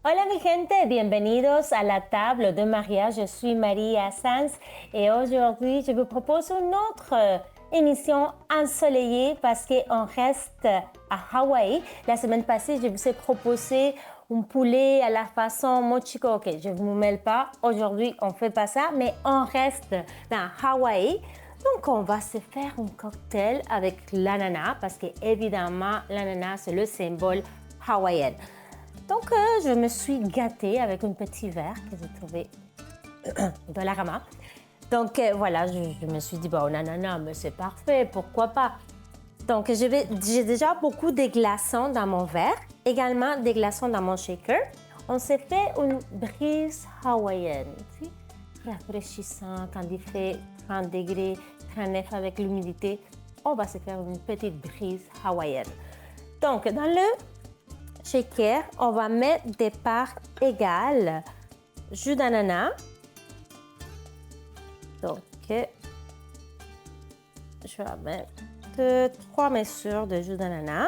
Hola mi gente, bienvenidos à la table de mariage. Je suis Maria Sanz et aujourd'hui je vous propose une autre émission ensoleillée parce qu'on reste à Hawaï. La semaine passée, je vous ai proposé un poulet à la façon mochiko. Ok, je ne vous mêle pas. Aujourd'hui, on ne fait pas ça, mais on reste dans Hawaï. Donc, on va se faire un cocktail avec l'ananas parce que évidemment, l'ananas, c'est le symbole hawaïen. Donc, je me suis gâtée avec un petit verre que j'ai trouvé dans la rama. Donc, voilà, je me suis dit, bon, ananas, mais c'est parfait, pourquoi pas? Donc, j'ai déjà beaucoup de glaçons dans mon verre, également des glaçons dans mon shaker. On s'est fait une brise hawaïenne, tu sais, rafraîchissant quand il fait 30 degrés, 39 avec l'humidité. On va se faire une petite brise hawaïenne. Donc, dans le shaker, on va mettre des parts égales jus d'ananas. Donc, je vais mettre 3 mesures de jus d'ananas.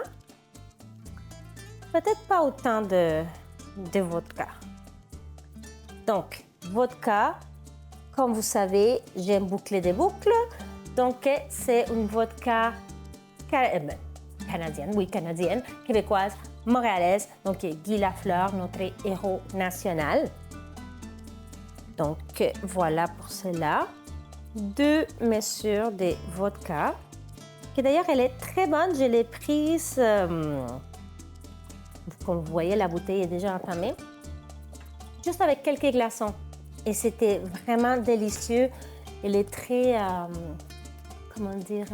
Peut-être pas autant de vodka. Donc, vodka, comme vous savez, j'aime boucler des boucles. Donc, c'est une vodka canadienne, oui, canadienne, québécoise, montréalaise. Donc, Guy Lafleur, notre héros national. Donc, voilà pour cela. 2 mesures de vodka. Qui d'ailleurs, elle est très bonne. Je l'ai prise, comme vous voyez, la bouteille est déjà entamée. Juste avec quelques glaçons. Et c'était vraiment délicieux. Elle est très, comment dire,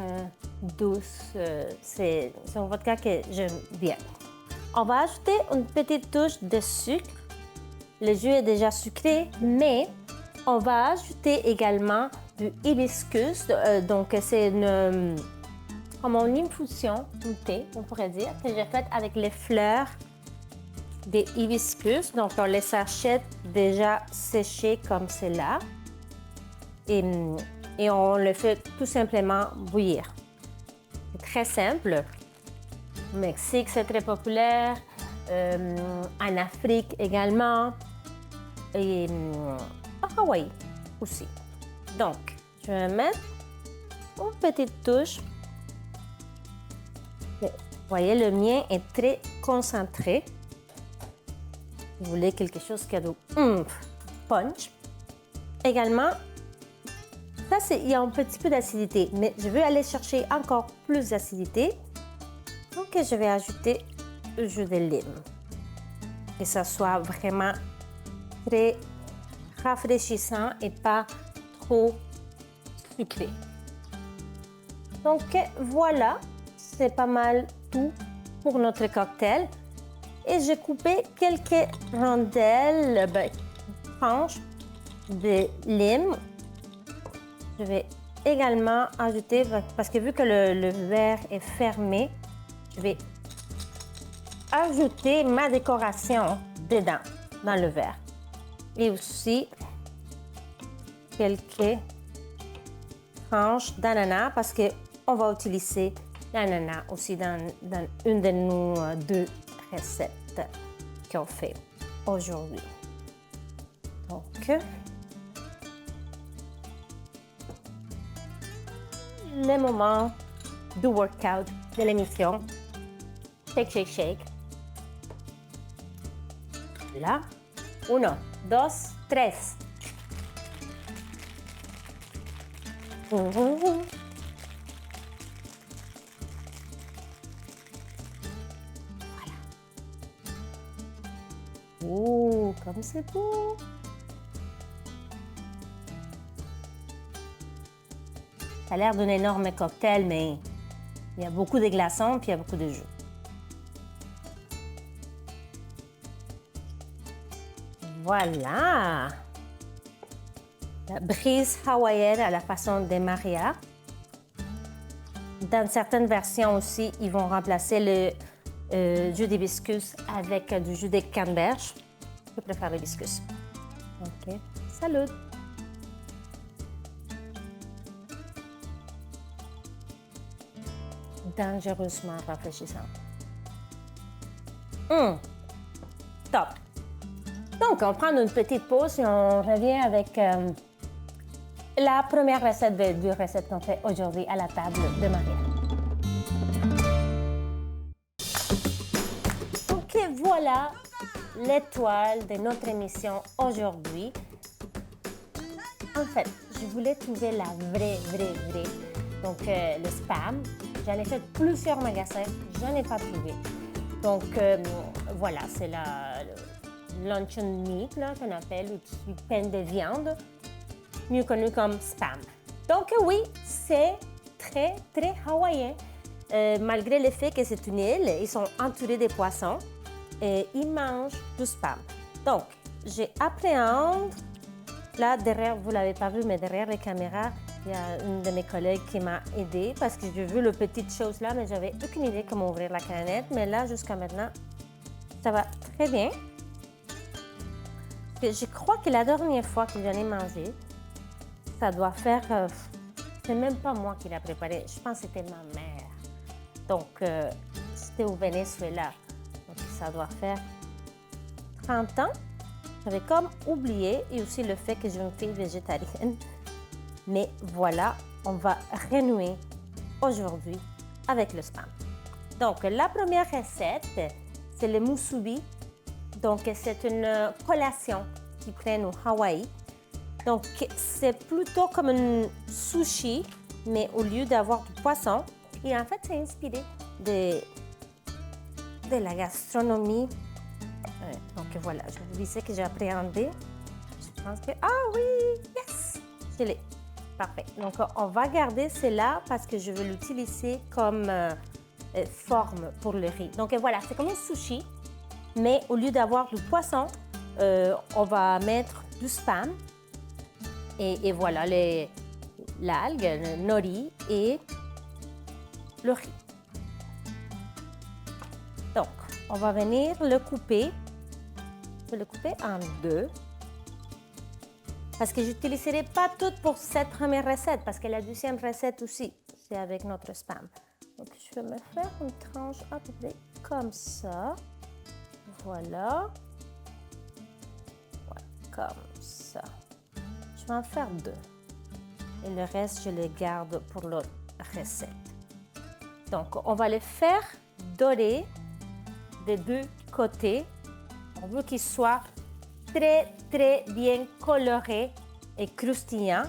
douce. C'est un vodka que j'aime bien. On va ajouter une petite touche de sucre. Le jus est déjà sucré, mais on va ajouter également du hibiscus. Donc, c'est une infusion, un thé, on pourrait dire, que j'ai faite avec les fleurs des hibiscus. Donc, on les achète déjà séchés comme cela. Et on le fait tout simplement bouillir. C'est très simple. Au Mexique, c'est très populaire. En Afrique également. Et à Hawaï aussi. Donc, je vais mettre une petite touche. Vous voyez, le mien est très concentré. Vous voulez quelque chose qui a du punch. Également, il y a un petit peu d'acidité, mais je veux aller chercher encore plus d'acidité. Donc, je vais ajouter le jus de lime. Que ça soit vraiment très rafraîchissant et pas trop sucré. Donc, voilà, c'est pas mal tout pour notre cocktail. Et j'ai coupé quelques rondelles, tranches de lime. Je vais également ajouter, parce que vu que le verre est fermé, je vais ajouter ma décoration dedans, dans le verre. Et aussi quelques tranches d'ananas, parce qu'on va utiliser l'ananas aussi dans une de nos 2 recettes qu'on fait aujourd'hui. Donc, le moment du workout de l'émission. Shake, shake, shake. Là. 1, 2, 3. Voilà. Oh, comme c'est beau. Ça a l'air d'un énorme cocktail, mais il y a beaucoup de glaçons puis il y a beaucoup de jus. Voilà! La brise hawaïenne à la façon des Maria. Dans certaines versions aussi, ils vont remplacer le jus d'hibiscus avec du jus de canneberge. Je préfère l'hibiscus. OK. Salut! Dangereusement rafraîchissant. Top! Donc, on prend une petite pause et on revient avec la première recette des 2 recettes qu'on fait aujourd'hui à la table de Maria. Ok, voilà l'étoile de notre émission aujourd'hui. En fait, je voulais trouver la vraie. Donc, le spam. J'en ai fait plusieurs magasins, je n'en ai pas trouvé. Donc, voilà, c'est le luncheon meat qu'on appelle, ou pain de viande, mieux connu comme spam. Donc, oui, c'est très hawaïen. Malgré le fait que c'est une île, ils sont entourés de poissons et ils mangent du spam. Donc, j'appréhende. Là, derrière, vous ne l'avez pas vu, mais derrière les caméras, il y a une de mes collègues qui m'a aidée parce que j'ai vu le petite chose là, mais j'avais aucune idée comment ouvrir la canette. Mais là, jusqu'à maintenant, ça va très bien. Je crois que la dernière fois que j'en ai mangé, ça doit faire... c'est même pas moi qui l'ai préparé, je pense que c'était ma mère. Donc, c'était au Venezuela. Donc, ça doit faire 30 ans. J'avais comme oublié, et aussi le fait que je suis une fille végétarienne. Mais voilà, on va renouer aujourd'hui avec le spam. Donc, la première recette, c'est le musubi. Donc, c'est une collation qu'ils prennent au Hawaï. Donc, c'est plutôt comme un sushi, mais au lieu d'avoir du poisson. Et en fait, c'est inspiré de la gastronomie. Donc, voilà, je vous disais que j'ai appréhendé. Je pense que... Ah oui! Yes! Je l'ai. Parfait. Donc, on va garder cela parce que je veux l'utiliser comme forme pour le riz. Donc, voilà, c'est comme un sushi, mais au lieu d'avoir du poisson, on va mettre du spam. Et voilà, l'algue, le nori et le riz. Donc, on va venir le couper. Je vais le couper en 2. Parce que je n'utiliserai pas tout pour cette première recette, parce que la deuxième recette aussi, c'est avec notre spam. Donc, je vais me faire une tranche à peu près comme ça. Voilà. Comme ça. Je vais en faire 2. Et le reste, je le garde pour l'autre recette. Donc, on va les faire dorer des 2 côtés. On veut qu'ils soient très bien coloré et croustillant.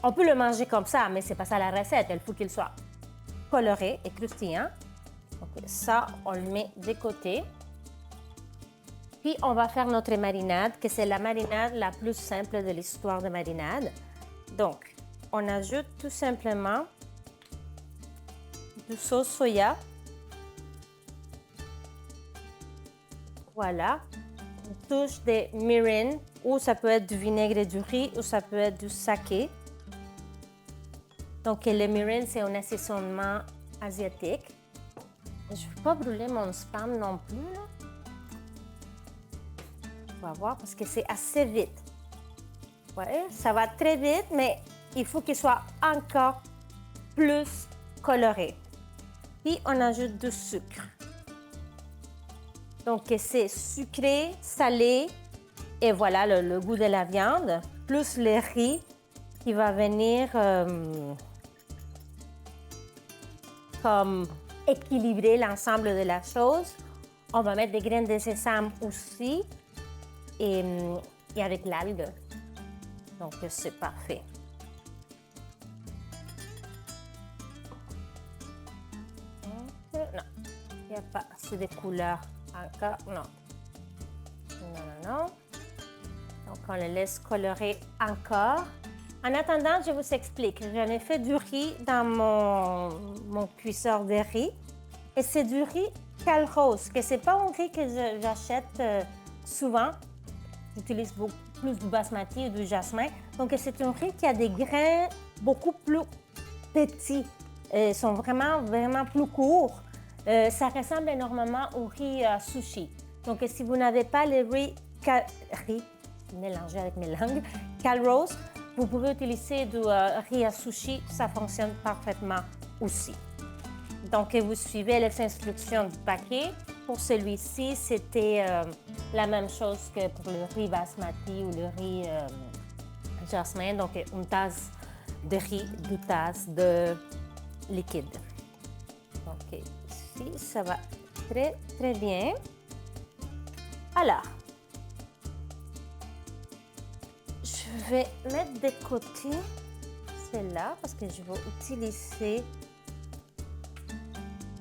On peut le manger comme ça, mais c'est pas ça la recette. Il faut qu'il soit coloré et croustillant. Donc ça, on le met de côté. Puis on va faire notre marinade, que c'est la marinade la plus simple de l'histoire de marinade. Donc, on ajoute tout simplement du sauce soya. Voilà. Une touche de mirin, ou ça peut être du vinaigre du riz, ou ça peut être du saké. Donc, le mirin, c'est un assaisonnement asiatique. Je ne veux pas brûler mon spam non plus, là. On va voir parce que c'est assez vite. Ouais, ça va très vite, mais il faut qu'il soit encore plus coloré. Puis, on ajoute du sucre. Donc, c'est sucré, salé, et voilà le goût de la viande, plus le riz qui va venir comme équilibrer l'ensemble de la chose. On va mettre des graines de sésame aussi, et avec l'algue. Donc, c'est parfait. Donc, non, il n'y a pas assez de couleurs. Encore, non. Non. Donc, on le laisse colorer encore. En attendant, je vous explique. J'en ai fait du riz dans mon cuisseur de riz. Et c'est du riz Calrose, que c'est pas un riz que j'achète souvent. J'utilise beaucoup plus du basmati ou du jasmin. Donc, c'est un riz qui a des grains beaucoup plus petits. Ils sont vraiment plus courts. Ça ressemble énormément au riz sushi. Donc, si vous n'avez pas le riz mélangé avec mes langues, Calrose, vous pouvez utiliser du riz à sushi. Ça fonctionne parfaitement aussi. Donc, vous suivez les instructions du paquet. pour celui-ci, c'était la même chose que pour le riz basmati ou le riz jasmin. Donc, une tasse de riz, 2 tasses de liquide. Donc, ici, ça va très, très bien. Alors, je vais mettre de côté celle-là parce que je vais utiliser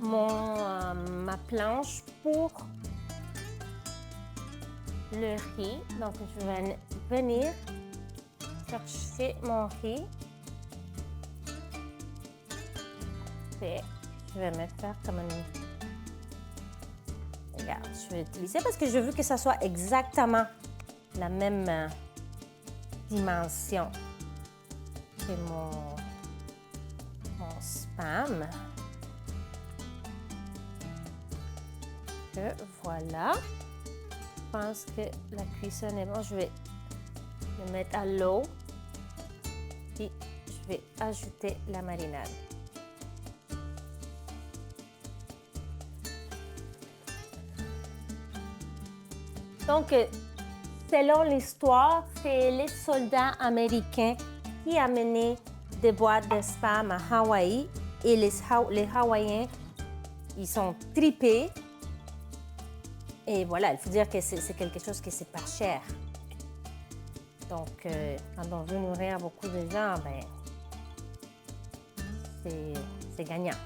ma planche pour le riz. Donc, je vais venir chercher mon riz. Et je vais me faire comme une... Regarde, je vais utiliser parce que je veux que ça soit exactement la même dimension que mon spam. Voilà. Je pense que la cuisson est bon. Je vais le mettre à l'eau. Puis je vais ajouter la marinade. Donc, selon l'histoire, c'est les soldats américains qui amenaient des boîtes de spam à Hawaï et les Hawaïens, ils sont tripés. Et voilà, il faut dire que c'est quelque chose qui c'est pas cher. Donc, quand on veut nourrir beaucoup de gens, ben, c'est gagnant.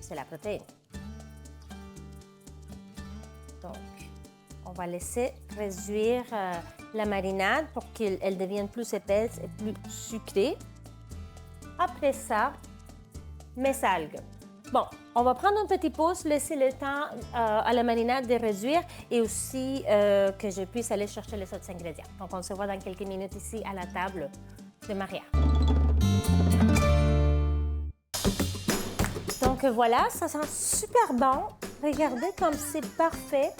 C'est la protéine. Donc, on va laisser réduire la marinade pour qu'elle devienne plus épaisse et plus sucrée. Après ça, mes algues. Bon, on va prendre une petite pause, laisser le temps à la marinade de réduire et aussi que je puisse aller chercher les autres ingrédients. Donc, on se voit dans quelques minutes ici à la table de Maria. Donc voilà, ça sent super bon. Regardez comme c'est parfait.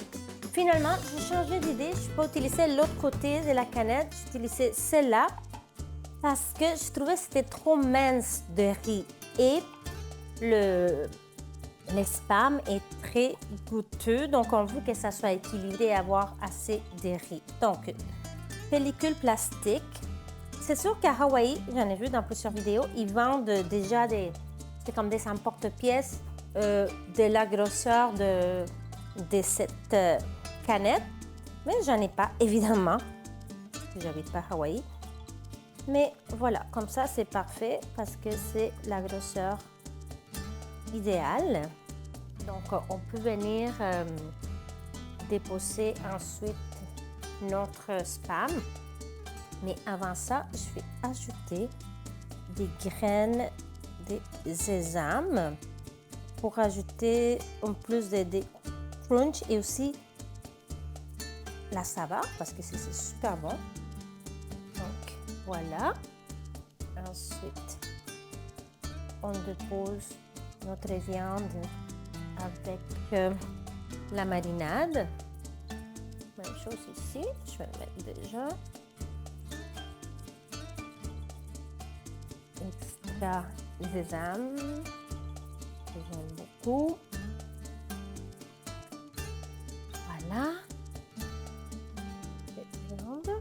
Finalement, j'ai changé d'idée. Je peux utiliser l'autre côté de la canette. J'ai utilisé celle-là parce que je trouvais que c'était trop mince de riz. Et le spam est très goûteux, donc on veut que ça soit équilibré et avoir assez de riz. Donc, pellicule plastique. C'est sûr qu'à Hawaï, j'en ai vu dans plusieurs vidéos, ils vendent déjà c'est comme des emporte-pièces de la grosseur de cette canette. Mais j'en ai pas, évidemment, j'habite pas à Hawaï. Mais voilà, comme ça, c'est parfait parce que c'est la grosseur idéal. Donc, on peut venir déposer ensuite notre spam. Mais avant ça, je vais ajouter des graines de sésame pour ajouter un plus de crunch et aussi la saveur parce que c'est super bon. Donc, voilà. Ensuite, on dépose notre viande avec la marinade. Même chose ici. Je vais mettre déjà extra sésame que j'aime beaucoup. Voilà. Cette viande.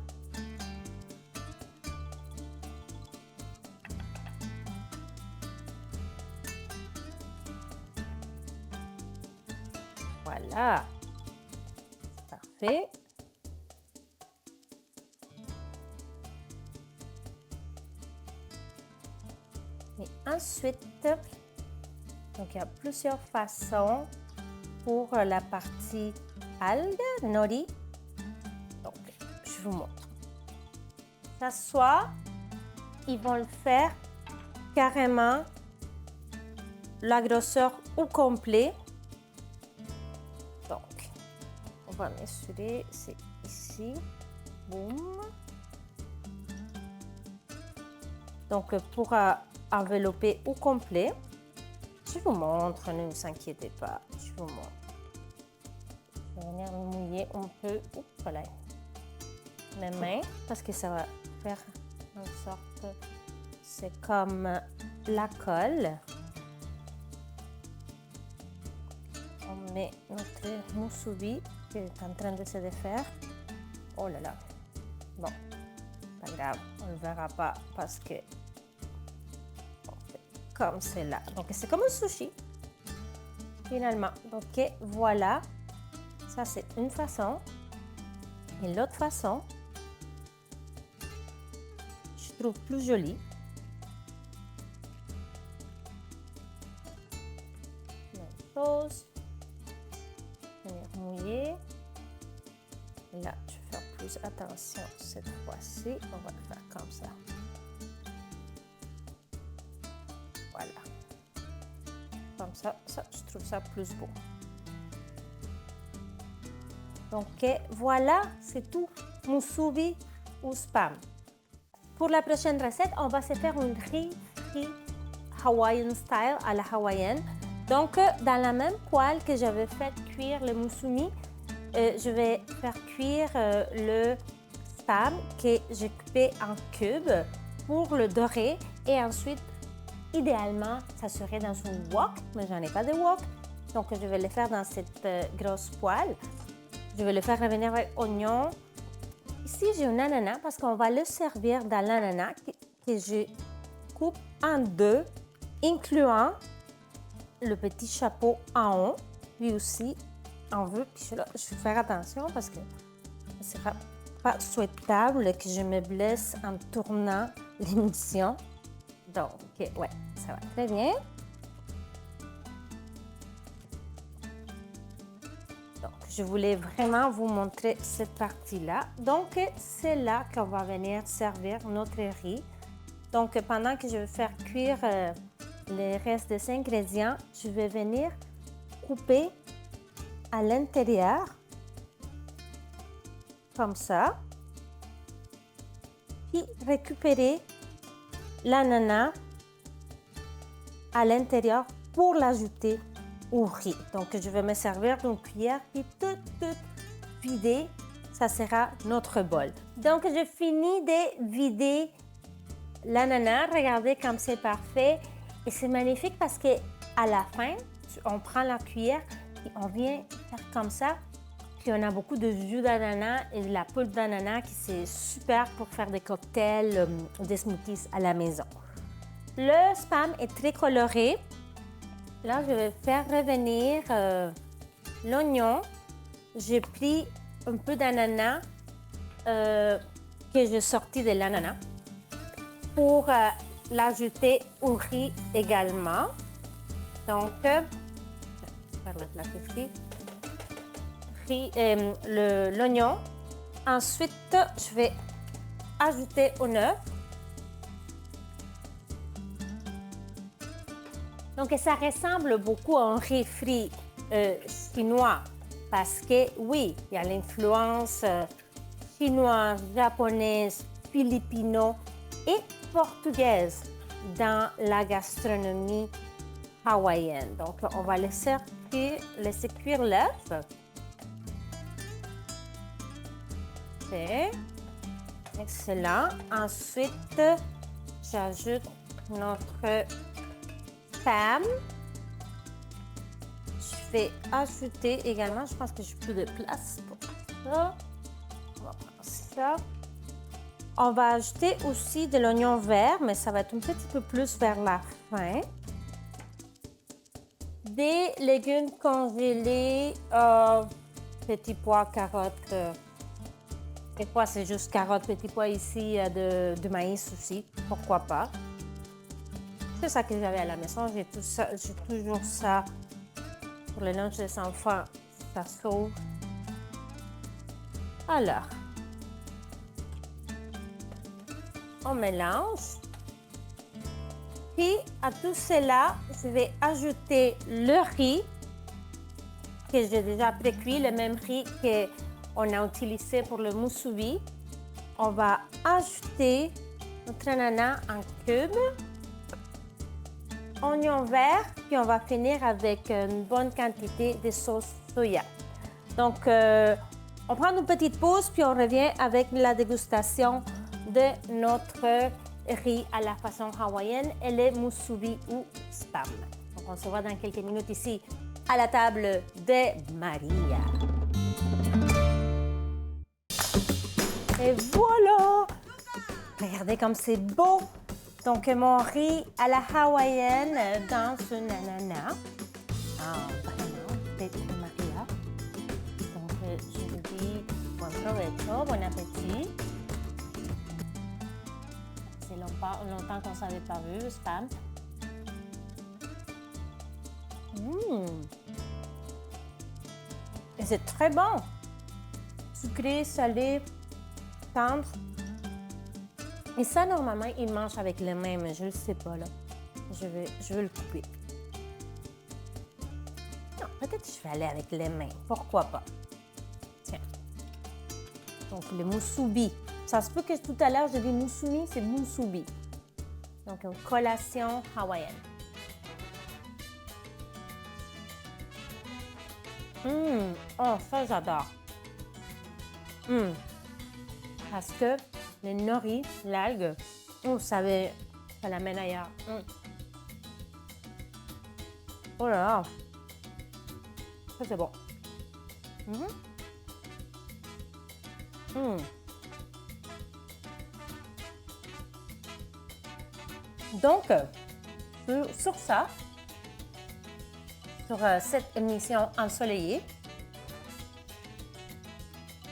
Voilà, parfait. Et ensuite, donc il y a plusieurs façons pour la partie algues, nori. Donc, je vous montre. Ça soit, ils vont le faire carrément la grosseur au complet. Donc, on va mesurer, c'est ici, boum. Donc, pour envelopper au complet, je vous montre, ne vous inquiétez pas, je vous montre. Je vais venir mouiller un peu, voilà, mes mains, parce que ça va faire en sorte, c'est comme la colle. On met notre musubi qui est en train de se défaire. Oh là là. Bon, pas grave, on ne le verra pas parce que comme c'est là. Donc, c'est comme un sushi, finalement. Donc, voilà. Ça, c'est une façon. Et l'autre façon, je trouve plus jolie. Même chose. Venir mouiller. Là, je vais faire plus attention cette fois-ci. On va le faire comme ça. Voilà. Comme ça, je trouve ça plus beau. Donc, voilà, c'est tout. Musubi ou spam. Pour la prochaine recette, on va se faire une riz Hawaiian style à la hawaïenne. Donc, dans la même poêle que j'avais fait cuire le musubi, je vais faire cuire le spam que j'ai coupé en cubes pour le dorer. Et ensuite, idéalement, ça serait dans une wok, mais j'en ai pas de wok. Donc, je vais le faire dans cette grosse poêle. Je vais le faire revenir avec oignon. Ici, j'ai un ananas parce qu'on va le servir dans l'ananas que je coupe en deux, incluant le petit chapeau en haut, lui aussi en veut. Puis là, je vais faire attention parce que ce ne sera pas souhaitable que je me blesse en tournant l'émission. Donc, ouais, ça va très bien. Donc, je voulais vraiment vous montrer cette partie-là. Donc, c'est là qu'on va venir servir notre riz. Donc, pendant que je vais faire cuire le reste des ingrédients, je vais venir couper à l'intérieur, comme ça, puis récupérer l'ananas à l'intérieur pour l'ajouter au riz. Donc, je vais me servir d'une cuillère qui est toute vidée. Ça sera notre bol. Donc, je finis de vider l'ananas. Regardez comme c'est parfait. Et c'est magnifique parce que à la fin, on prend la cuillère et on vient faire comme ça. Puis on a beaucoup de jus d'ananas et de la pulpe d'ananas qui c'est super pour faire des cocktails ou des smoothies à la maison. Le spam est très coloré. Là, je vais faire revenir l'oignon. J'ai pris un peu d'ananas que j'ai sorti de l'ananas pour l'ajouter au riz également. Donc, je vais faire le plat l'oignon. Ensuite, je vais ajouter un œuf. Donc, ça ressemble beaucoup à un riz frit chinois parce que, oui, il y a l'influence chinoise, japonaise, filipino et portugaise dans la gastronomie hawaïenne. Donc, on va laisser cuire l'œuf. Excellent. Ensuite, j'ajoute notre spam. Je vais ajouter également, je pense que j'ai plus de place pour ça. On va prendre ça. On va ajouter aussi de l'oignon vert, mais ça va être un petit peu plus vers la fin. Des légumes congelés, petits pois, carottes. Des fois, c'est juste carottes, petits pois ici, de maïs aussi, pourquoi pas. C'est ça que j'avais à la maison, j'ai toujours ça pour le lunch des enfants, ça sauve. Alors, on mélange. Puis, à tout cela, je vais ajouter le riz que j'ai déjà précuit, le même riz qu'on a utilisé pour le musubi. On va ajouter notre ananas en cubes, oignon vert, puis on va finir avec une bonne quantité de sauce soya. Donc, on prend une petite pause, puis on revient avec la dégustation de notre riz à la façon hawaïenne et le musubi ou spam. Donc, on se voit dans quelques minutes ici à la table de Maria. Et voilà! Regardez comme c'est beau! Donc, mon riz à la hawaïenne dans un ananas. Ah, vraiment, c'est Maria. Donc, je vous dis bon provecho, bon appétit. C'est longtemps qu'on ne s'avait pas vu, spam. Et c'est très bon. Sucré, salé, tendre. Et ça, normalement, il mange avec les mains, mais je ne le sais pas, là. Je vais le couper. Non, peut-être que je vais aller avec les mains. Pourquoi pas? Tiens. Donc, le musubi. Ça se peut que tout à l'heure, j'ai dit musubi, c'est musubi. Donc, une collation hawaïenne. Oh, ça, j'adore. Parce que le nori, l'algue, ça l'amène ailleurs. Oh là là. Ça, c'est bon. Donc, sur ça, sur cette émission ensoleillée,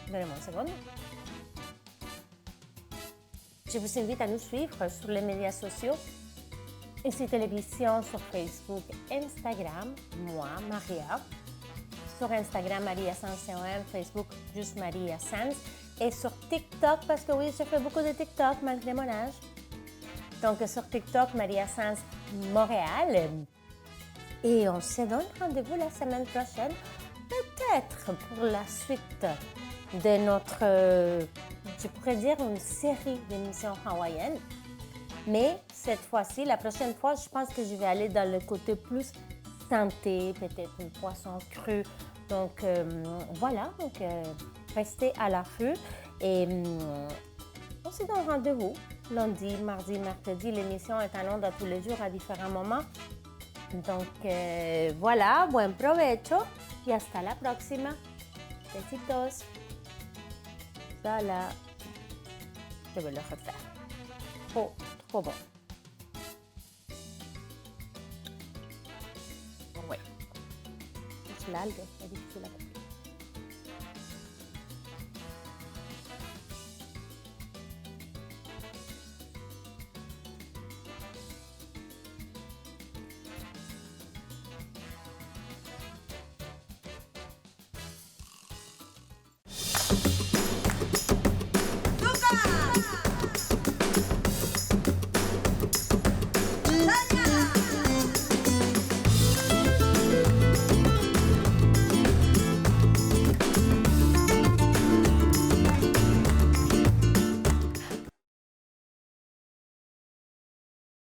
donnez-moi une seconde. Je vous invite à nous suivre sur les médias sociaux, ici télévision, sur Facebook, Instagram, moi, Maria. Sur Instagram, Maria Sans COM, Facebook, juste Maria Sans. Et sur TikTok, parce que oui, je fais beaucoup de TikTok malgré mon âge. Donc, sur TikTok, Maria Sans Montréal. Et on se donne rendez-vous la semaine prochaine, peut-être pour la suite de notre, je pourrais dire, une série d'émissions hawaïennes. Mais cette fois-ci, la prochaine fois, je pense que je vais aller dans le côté plus santé, peut-être un poisson cru. Donc, voilà, donc restez à l'affût. Et on se donne rendez-vous lundi, mardi, mercredi. L'émission est en ondes à tous les jours à différents moments. Donc, voilà, buen provecho y hasta la próxima. Besitos. Ça, là, je vais le refaire. Oh, trop bon. Oui. C'est l'algue, c'est difficile à faire.